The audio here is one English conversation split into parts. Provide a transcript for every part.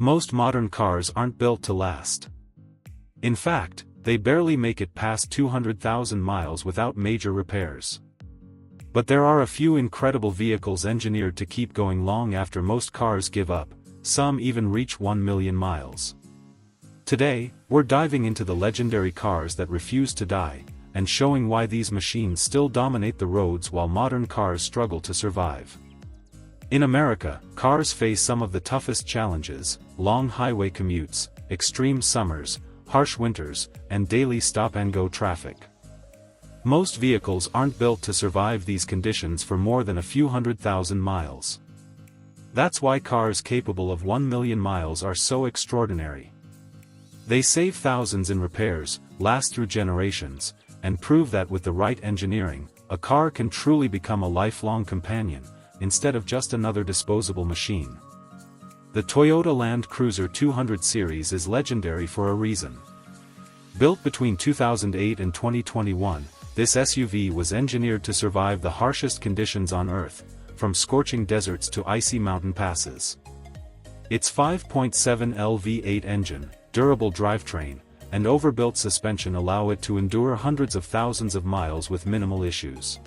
Most modern cars aren't built to last. In fact, they barely make it past 200,000 miles without major repairs. But there are a few incredible vehicles engineered to keep going long after most cars give up, some even reach 1 million miles. Today, we're diving into the legendary cars that refuse to die, and showing why these machines still dominate the roads while modern cars struggle to survive. In America, cars face some of the toughest challenges: long highway commutes, extreme summers, harsh winters, and daily stop-and-go traffic. Most vehicles aren't built to survive these conditions for more than a few 100,000 miles. That's why cars capable of 1 million miles are so extraordinary. They save thousands in repairs, last through generations, and prove that with the right engineering, a car can truly become a lifelong companion, instead of just another disposable machine. The Toyota Land Cruiser 200 series is legendary for a reason. Built between 2008 and 2021, this SUV was engineered to survive the harshest conditions on Earth, from scorching deserts to icy mountain passes. Its 5.7L V8 engine, durable drivetrain, and overbuilt suspension allow it to endure hundreds of thousands of miles with minimal issues.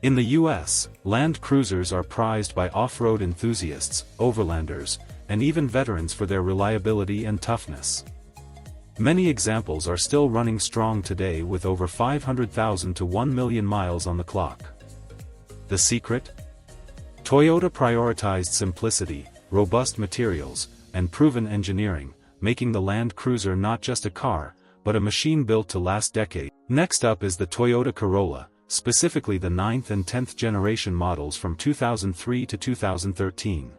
In the US, Land Cruisers are prized by off-road enthusiasts, overlanders, and even veterans for their reliability and toughness. Many examples are still running strong today with over 500,000 to 1 million miles on the clock. The secret? Toyota prioritized simplicity, robust materials, and proven engineering, making the Land Cruiser not just a car, but a machine built to last decades. Next up is the Toyota Corolla, specifically the 9th and 10th generation models from 2003 to 2013.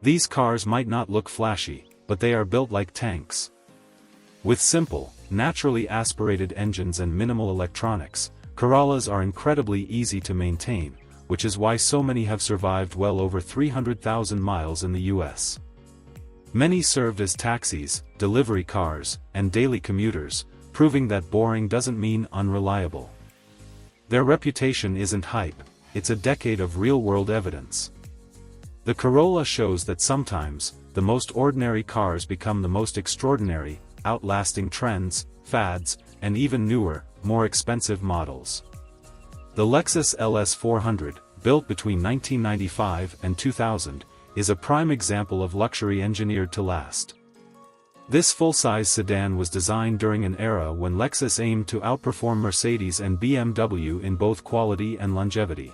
These cars might not look flashy, but they are built like tanks. With simple, naturally aspirated engines and minimal electronics, Corollas are incredibly easy to maintain, which is why so many have survived well over 300,000 miles in the US. Many served as taxis, delivery cars, and daily commuters, proving that boring doesn't mean unreliable. Their reputation isn't hype, it's a decade of real-world evidence. The Corolla shows that sometimes, the most ordinary cars become the most extraordinary, outlasting trends, fads, and even newer, more expensive models. The Lexus LS400, built between 1995 and 2000, is a prime example of luxury engineered to last. This full-size sedan was designed during an era when Lexus aimed to outperform Mercedes and BMW in both quality and longevity.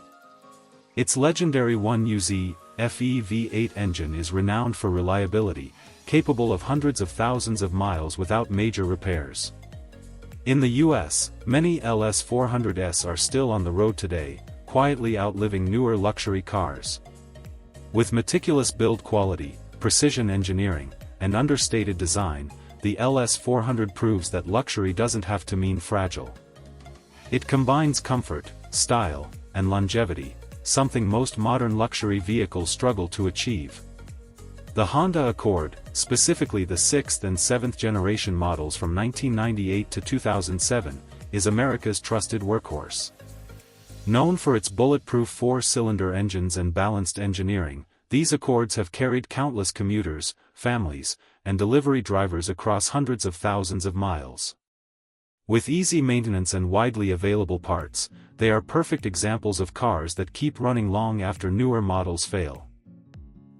Its legendary 1UZ FE V8 engine is renowned for reliability, capable of hundreds of thousands of miles without major repairs. In the US, many LS400s are still on the road today, quietly outliving newer luxury cars. With meticulous build quality, precision engineering, and understated design, the LS400 proves that luxury doesn't have to mean fragile. It combines comfort, style, and longevity, something most modern luxury vehicles struggle to achieve. The Honda Accord, specifically the 6th and 7th generation models from 1998 to 2007, is America's trusted workhorse. Known for its bulletproof 4-cylinder engines and balanced engineering, these Accords have carried countless commuters, families, and delivery drivers across hundreds of thousands of miles. With easy maintenance and widely available parts, they are perfect examples of cars that keep running long after newer models fail.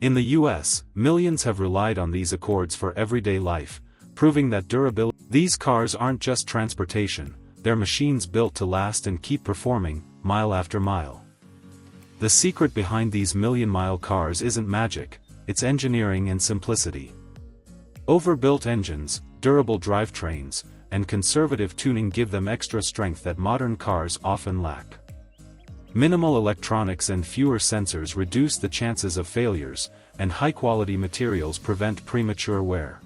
In the US, millions have relied on these Accords for everyday life, proving that durability. These cars aren't just transportation, they're machines built to last and keep performing, mile after mile. The secret behind these million-mile cars isn't magic, it's engineering and simplicity. Overbuilt engines, durable drivetrains, and conservative tuning give them extra strength that modern cars often lack. Minimal electronics and fewer sensors reduce the chances of failures, and high-quality materials prevent premature wear.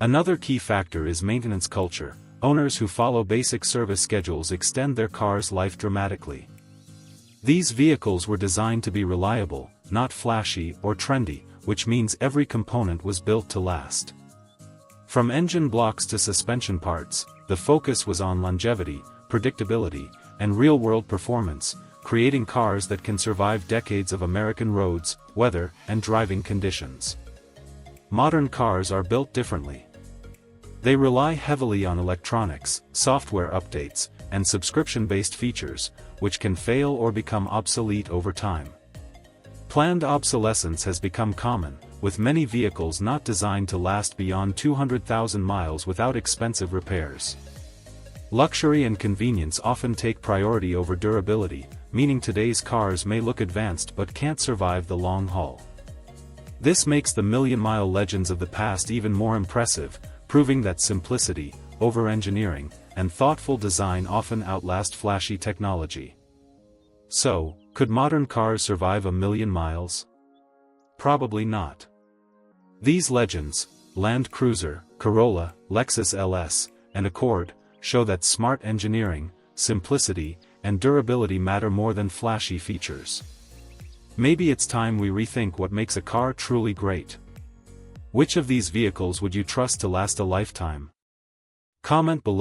Another key factor is maintenance culture. Owners who follow basic service schedules extend their car's life dramatically. These vehicles were designed to be reliable, not flashy or trendy, which means every component was built to last. From engine blocks to suspension parts, the focus was on longevity, predictability, and real-world performance, creating cars that can survive decades of American roads, weather, and driving conditions. Modern cars are built differently. They rely heavily on electronics, software updates, and subscription-based features, which can fail or become obsolete over time. Planned obsolescence has become common, with many vehicles not designed to last beyond 200,000 miles without expensive repairs. Luxury and convenience often take priority over durability, meaning today's cars may look advanced but can't survive the long haul. This makes the million-mile legends of the past even more impressive, proving that simplicity, over-engineering, and thoughtful design often outlast flashy technology. So, could modern cars survive a million miles? Probably not. These legends, Land Cruiser, Corolla, Lexus LS, and Accord, show that smart engineering, simplicity, and durability matter more than flashy features. Maybe it's time we rethink what makes a car truly great. Which of these vehicles would you trust to last a lifetime? Comment below.